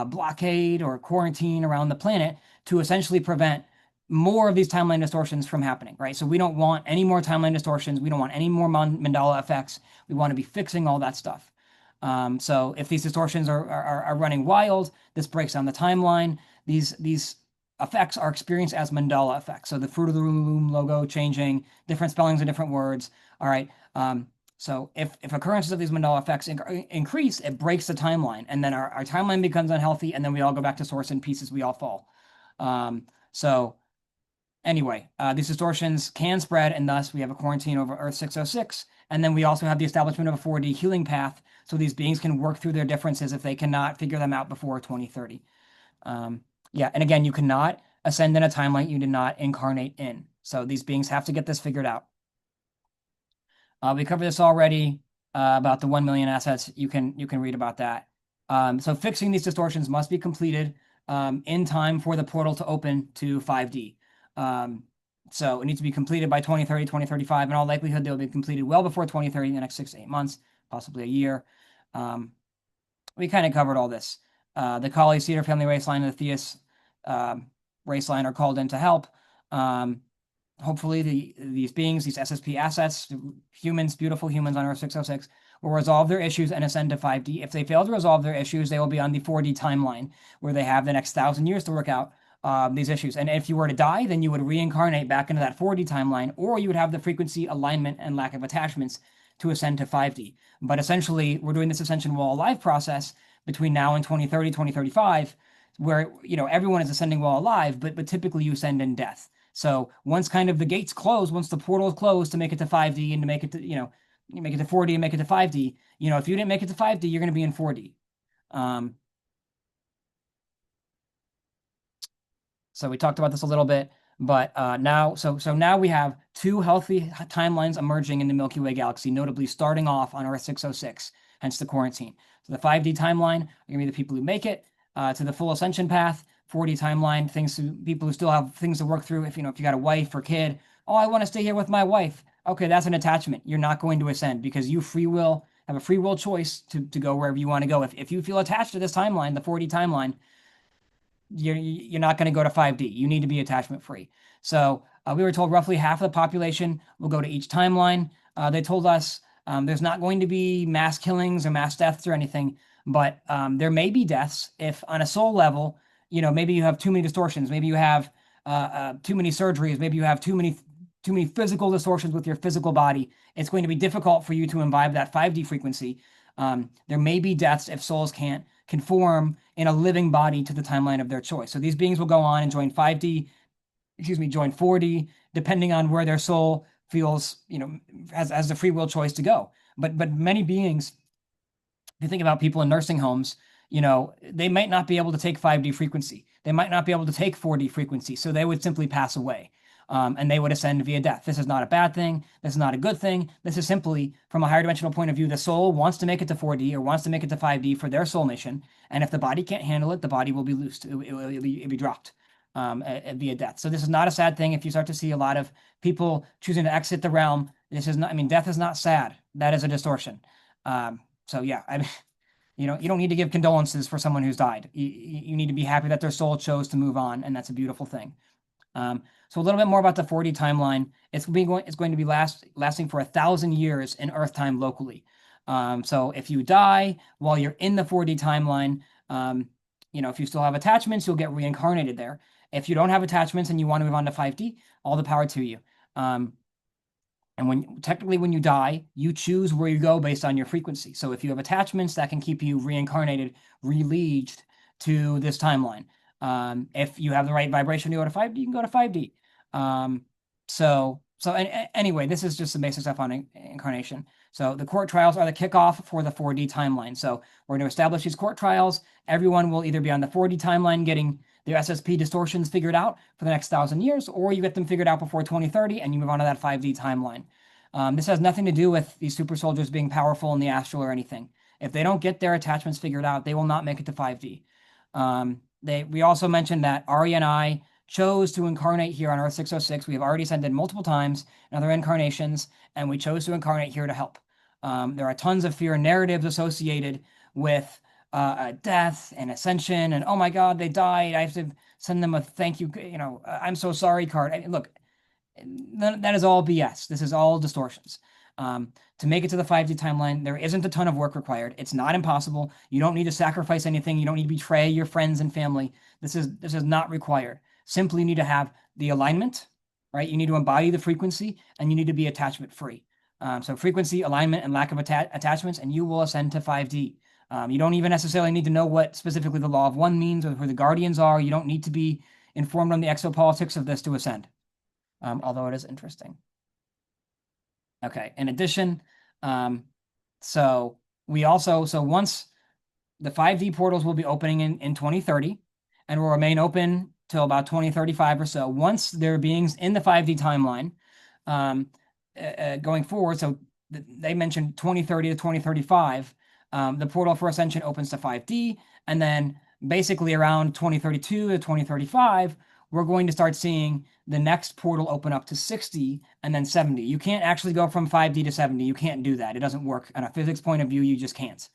blockade or quarantine around the planet to essentially prevent more of these timeline distortions from happening, right? So we don't want any more timeline distortions. We don't want any more Mandela effects. We want to be fixing all that stuff. So if these distortions are running wild, this breaks down the timeline. These effects are experienced as Mandela effects. So the Fruit of the Loom logo changing, different spellings of different words. All right. So if occurrences of these Mandela effects increase, it breaks the timeline, and then our timeline becomes unhealthy, and then we all go back to source in pieces. We all fall. So anyway, these distortions can spread, and thus we have a quarantine over Earth 606. And then we also have the establishment of a 4D healing path, so these beings can work through their differences if they cannot figure them out before 2030. Yeah, and again, you cannot ascend in a timeline you did not incarnate in. So these beings have to get this figured out. We covered this already about the 1 million assets. You can read about that. So fixing these distortions must be completed in time for the portal to open to 5D. So it needs to be completed by 2030, 2035. In all likelihood, they'll be completed well before 2030 in the next 6 to 8 months, possibly a year. We kind of covered all this. The THEIS Seeder Family Race Line and the THEIS Race Line are called in to help. Hopefully these beings, these SSP assets, humans, beautiful humans on Earth 606, will resolve their issues and ascend to 5D. If they fail to resolve their issues, they will be on the 4D timeline, where they have the next 1,000 years to work out these issues. And if you were to die, then you would reincarnate back into that 4D timeline, or you would have the frequency, alignment, and lack of attachments to ascend to 5D. But essentially, we're doing this ascension while alive process between now and 2030, 2035, where everyone is ascending while alive, but typically you ascend in death. So once kind of the gates close, once the portals close to make it to 5D and to make it to, you make it to 4D and make it to 5D, if you didn't make it to 5D, you're going to be in 4D. So we talked about this a little bit, but now we have two healthy timelines emerging in the Milky Way galaxy, notably starting off on Earth 606, hence the quarantine. So the 5D timeline are going to be the people who make it to the full ascension path. 4D timeline, people who still have things to work through. If you got a wife or kid, oh, I want to stay here with my wife. Okay, that's an attachment. You're not going to ascend because you have a free will choice to go wherever you want to go. If you feel attached to this timeline, the 4D timeline, you're not going to go to 5D. You need to be attachment free. So we were told roughly half of the population will go to each timeline. They told us there's not going to be mass killings or mass deaths or anything, but there may be deaths if on a soul level, maybe you have too many distortions, maybe you have too many surgeries, maybe you have too many physical distortions with your physical body. It's going to be difficult for you to imbibe that 5D frequency. There may be deaths if souls can't conform in a living body to the timeline of their choice. So these beings will go on and join 5D, join 4D, depending on where their soul feels, has the free will choice to go. But many beings, if you think about people in nursing homes, they might not be able to take 5D frequency. They might not be able to take 4D frequency. So they would simply pass away. And they would ascend via death. This is not a bad thing. This is not a good thing. This is simply, from a higher dimensional point of view, the soul wants to make it to 4D or wants to make it to 5D for their soul mission. And if the body can't handle it, the body will be loosed. It'll be dropped via death. So this is not a sad thing. If you start to see a lot of people choosing to exit the realm, this is not, death is not sad. That is a distortion. So yeah, you don't need to give condolences for someone who's died. You need to be happy that their soul chose to move on, and that's a beautiful thing. So a little bit more about the 4D timeline. It's going to be lasting for 1,000 years in Earth time locally. So if you die while you're in the 4D timeline, if you still have attachments, you'll get reincarnated there. If you don't have attachments and you want to move on to 5D, all the power to you. And when you die, you choose where you go based on your frequency. So if you have attachments, that can keep you reincarnated, released to this timeline. If you have the right vibration to go to 5D, you can go to 5D. Anyway, this is just the basic stuff on incarnation. So the court trials are the kickoff for the 4D timeline. So we're going to establish these court trials. Everyone will either be on the 4D timeline getting their SSP distortions figured out for the next 1,000 years, or you get them figured out before 2030 and you move on to that 5D timeline. This has nothing to do with these super soldiers being powerful in the astral or anything. If they don't get their attachments figured out, they will not make it to 5D. We also mentioned that Arya and I chose to incarnate here on Earth 606. We have already ascended multiple times in other incarnations, and we chose to incarnate here to help. There are tons of fear narratives associated with death and ascension, and oh my God, they died. I have to send them a thank you, I'm so sorry card. Look, that is all BS. This is all distortions. To make it to the 5D timeline, there isn't a ton of work required. It's not impossible. You don't need to sacrifice anything. You don't need to betray your friends and family. This is not required. Simply need to have the alignment, right? You need to embody the frequency, and you need to be attachment free. So frequency, alignment, and lack of attachments, and you will ascend to 5D. You don't even necessarily need to know what specifically the law of one means or who the guardians are. You don't need to be informed on the exopolitics of this to ascend. Although it is interesting. Okay. In addition, so once the 5D portals will be opening in 2030 and will remain open till about 2035 or so. Once there are beings in the 5D timeline, going forward, so they mentioned 2030 to 2035, the portal for Ascension opens to 5D, and then basically around 2032 to 2035, we're going to start seeing the next portal open up to 60 and then 70. You can't actually go from 5D to 70. You can't do that. It doesn't work. On a physics point of view, you just can't.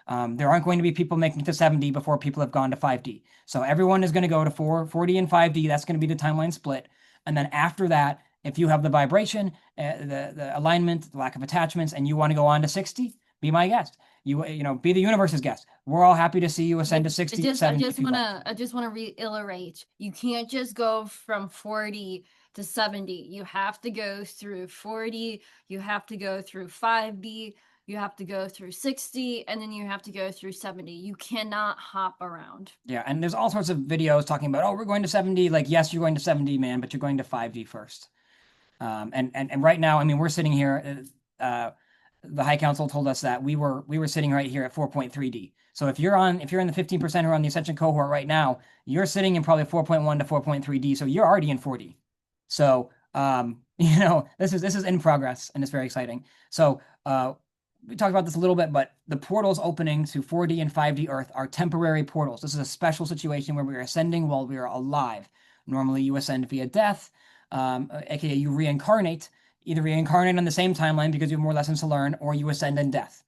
There aren't going to be people making it to 70 before people have gone to 5D. So everyone is going to go to 4D and 5D. That's going to be the timeline split. And then after that, if you have the vibration, the alignment, the lack of attachments, and you want to go on to 60, be my guest. Be the universe's guest. We're all happy to see you ascend to 60, 70 if you like. I just want to reiterate. You can't just go from 40 to 70. You have to go through 40, you have to go through 5D, you have to go through 60, and then you have to go through 70. You cannot hop around. Yeah, and there's all sorts of videos talking about, oh, we're going to 70. Like, yes, you're going to 70, man, but you're going to 5D first. And right now, I mean, we're sitting here. The High Council told us that we were sitting right here at 4.3D. So if you're in the 15% who are on the Ascension cohort right now, you're sitting in probably 4.1 to 4.3D. So you're already in 4D. So this is in progress, and it's very exciting. So we talked about this a little bit, but the portals opening to 4D and 5D Earth are temporary portals. This is a special situation where we are ascending while we are alive. Normally, you ascend via death, aka you reincarnate. Either reincarnate on the same timeline because you have more lessons to learn, or you ascend in death.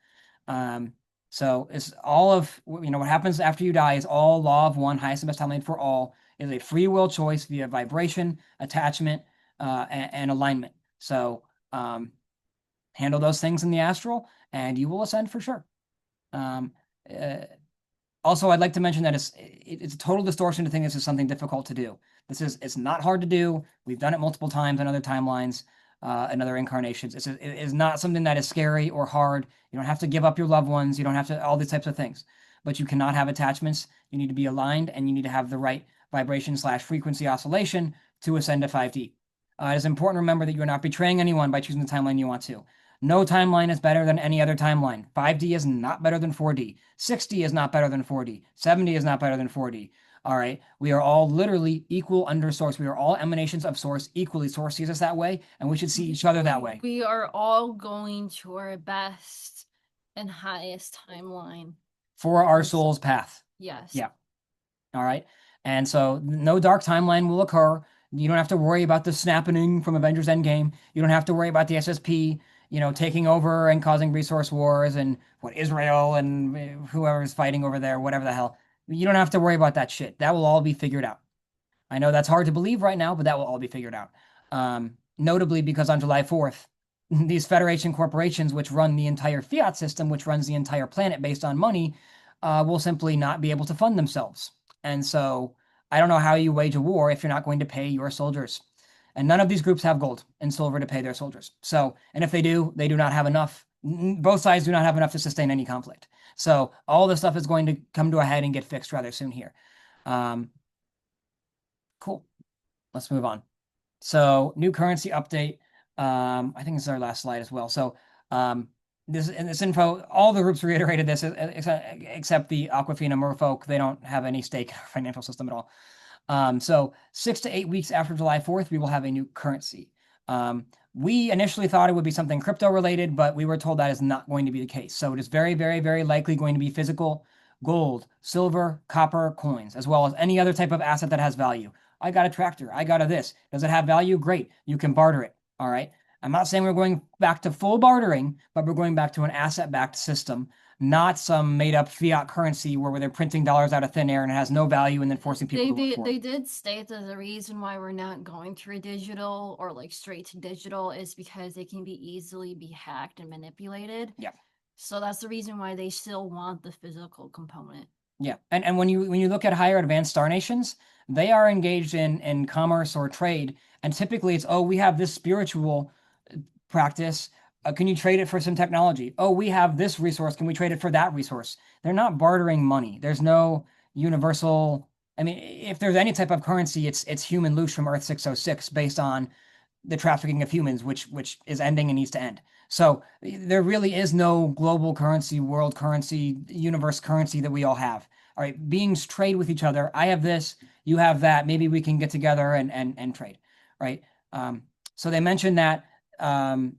So it's all of what happens after you die is all law of one, highest and best timeline for all. Is a free will choice via vibration, attachment, and alignment. So handle those things in the astral, and you will ascend for sure. Also, I'd like to mention that it's a total distortion to think this is something difficult to do. It's not hard to do. We've done it multiple times on other timelines. And other incarnations. It is not something that is scary or hard. You don't have to give up your loved ones. You don't have to all these types of things. But you cannot have attachments. You need to be aligned, and you need to have the right vibration/frequency oscillation to ascend to 5D. It is important to remember that you are not betraying anyone by choosing the timeline you want to. No timeline is better than any other timeline. 5D is not better than 4D. 60 is not better than 4D. 70 is not better than 4D. All right. We are all literally equal under source. We are all emanations of source equally. Source sees us that way, and we should see each other that way. We are all going to our best and highest timeline for our soul's path. Yes. Yeah. All right. And so no dark timeline will occur. You don't have to worry about the snapping from Avengers Endgame. You don't have to worry about the SSP, taking over and causing resource wars and Israel and whoever's fighting over there, whatever the hell. You don't have to worry about that shit. That will all be figured out. I know that's hard to believe right now, but that will all be figured out. Notably because on July 4th, these Federation corporations, which run the entire fiat system, which runs the entire planet based on money, will simply not be able to fund themselves. And so I don't know how you wage a war if you're not going to pay your soldiers. And none of these groups have gold and silver to pay their soldiers. So, and if they do not have enough. Both sides do not have enough to sustain any conflict. So all this stuff is going to come to a head and get fixed rather soon here. Cool. Let's move on. So new currency update. I think this is our last slide as well. So this info, all the groups reiterated this except the Aquafina Merfolk. They don't have any stake in our financial system at all. So 6 to 8 weeks after July 4th, we will have a new currency. We initially thought it would be something crypto related, but we were told that is not going to be the case. So it is very, very, very likely going to be physical gold, silver, copper, coins, as well as any other type of asset that has value. I got a tractor. I got a this. Does it have value? Great. You can barter it. All right. I'm not saying we're going back to full bartering, but we're going back to an asset-backed system, not some made-up fiat currency where they're printing dollars out of thin air and it has no value and then forcing people They to work did for it. they did state that the reason why we're not going through digital or like straight to digital is because they can be easily be hacked and manipulated. Yeah. So that's the reason why they still want the physical component. Yeah. And when you look at higher advanced star nations, they are engaged in commerce or trade. And typically it's, oh, we have this spiritual practice. Can you trade it for some technology? Oh, we have this resource. Can we trade it for that resource? They're not bartering money. There's no universal. I mean, if there's any type of currency, it's human loot from Earth 606 based on the trafficking of humans, which is ending and needs to end. So there really is no global currency, world currency, universe currency that we all have. All right, beings trade with each other. I have this, you have that. Maybe we can get together and trade, right? Um, so they mentioned that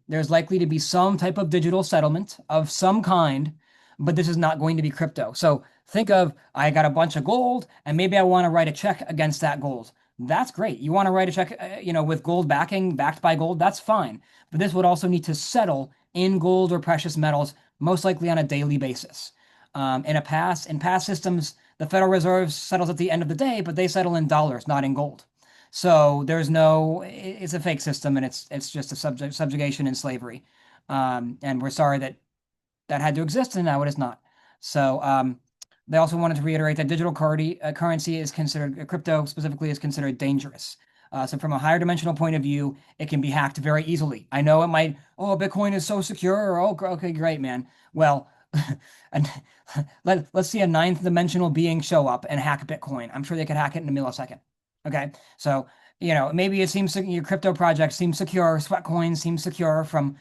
there's likely to be some type of digital settlement of some kind, but this is not going to be crypto. So think of I got a bunch of gold, and maybe I want to write a check against that gold. That's great. You want to write a check, with gold backing, backed by gold, that's fine. But this would also need to settle in gold or precious metals, most likely on a daily basis. In past systems, the Federal Reserve settles at the end of the day, but they settle in dollars, not in gold. So there's no, it's a fake system, and it's just a subjugation and slavery. And we're sorry that that had to exist, and now it is not. So they also wanted to reiterate that digital currency is considered, crypto specifically, is considered dangerous. So from a higher dimensional point of view, it can be hacked very easily. I know it might, oh, Bitcoin is so secure. Or, oh, okay, great, man. Well, and let's see a ninth dimensional being show up and hack Bitcoin. I'm sure they could hack it in a millisecond. Okay, so maybe it seems your crypto project seems secure, sweat coins seem secure from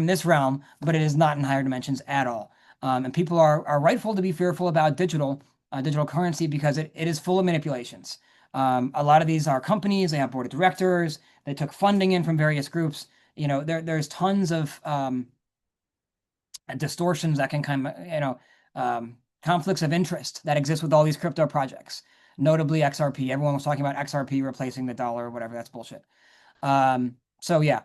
this realm, but it is not in higher dimensions at all. And people are rightful to be fearful about digital currency because it is full of manipulations. A lot of these are companies. They have board of directors. They took funding in from various groups. There's tons of distortions that can kind of, conflicts of interest that exist with all these crypto projects, notably XRP. Everyone was talking about XRP replacing the dollar or whatever. That's bullshit. So yeah,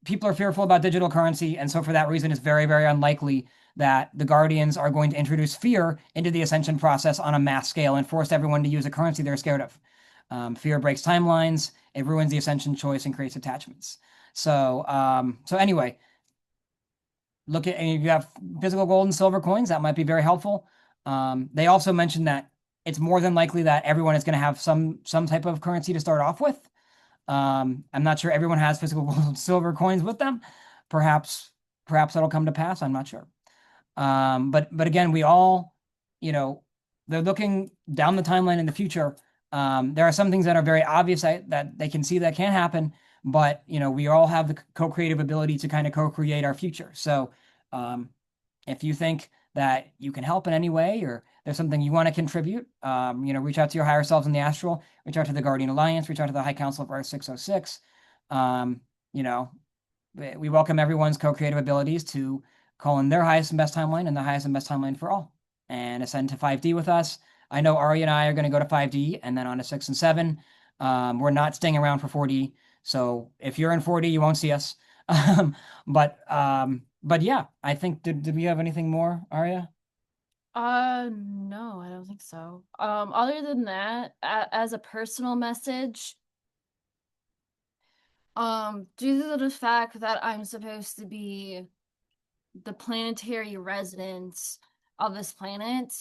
people are fearful about digital currency, and so for that reason, it's very, very unlikely that the Guardians are going to introduce fear into the ascension process on a mass scale and force everyone to use a currency they're scared of. Fear breaks timelines, it ruins the ascension choice, and creates attachments. So anyway, look at, and if you have physical gold and silver coins, that might be very helpful. They also mentioned that it's more than likely that everyone is going to have some type of currency to start off with. I'm not sure everyone has physical gold and silver coins with them. Perhaps, perhaps that'll come to pass. I'm not sure. But again, we all, you know, they're looking down the timeline in the future. There are some things that are very obvious that they can see that can happen, but we all have the co-creative ability to kind of co-create our future. So, if you think that you can help in any way, or there's something you want to contribute, reach out to your higher selves in the astral, reach out to the Guardian Alliance, reach out to the High Council of Earth 606. You know, we welcome everyone's co-creative abilities to call in their highest and best timeline and the highest and best timeline for all and ascend to 5D with us. I know Ari and I are going to go to 5D and then on to 6 and 7. We're not staying around for 4D. So if you're in 4D, you won't see us. But yeah, I think did we have anything more, Arya? No, I don't think so. Other than that, as a personal message, due to the fact that I'm supposed to be the planetary residence of this planet,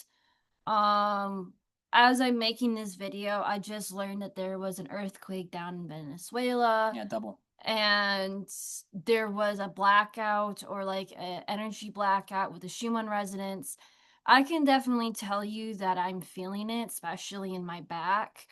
um, as I'm making this video, I just learned that there was an earthquake down in Venezuela, Yeah, double. and there was a blackout or like an energy blackout with the Schumann resonance. I can definitely tell you that I'm feeling it, especially in my back,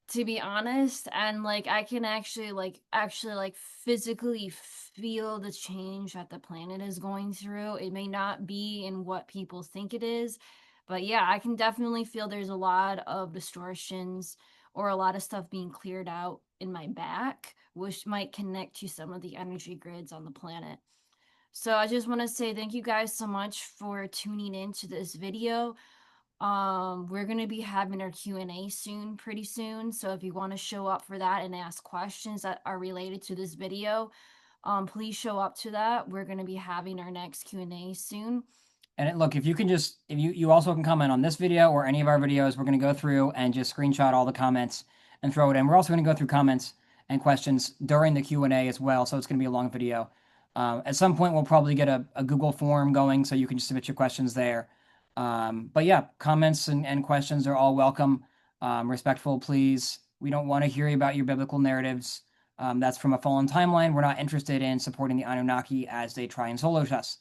to be honest. And like I can actually physically feel the change that the planet is going through. It may not be in what people think it is, but yeah, I can definitely feel there's a lot of distortions or a lot of stuff being cleared out in my back, which might connect to some of the energy grids on the planet. So I just want to say thank you guys so much for tuning into this video. We're gonna be having our Q&A soon, pretty soon. So if you want to show up for that and ask questions that are related to this video, please show up to that. We're gonna be having our next Q&A soon. And look, if you can just, if you also can comment on this video or any of our videos, we're going to go through and just screenshot all the comments and throw it in. We're also going to go through comments and questions during the Q&A as well, so it's going to be a long video. At some point, we'll probably get a Google form going so you can just submit your questions there. But yeah, comments and questions are all welcome. Respectful, please. We don't want to hear about your biblical narratives. That's from a fallen timeline. We're not interested in supporting the Anunnaki as they try and solo us.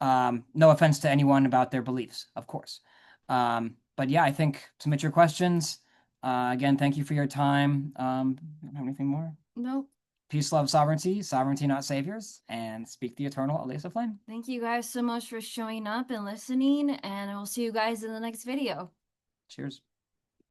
No offense to anyone about their beliefs, of course. But yeah, I think submit your questions. Again, thank you for your time. Don't have anything more? Nope. Peace, love, sovereignty, sovereignty, not saviors, and speak the eternal Elisa Flame. Thank you guys so much for showing up and listening, and I will see you guys in the next video. Cheers.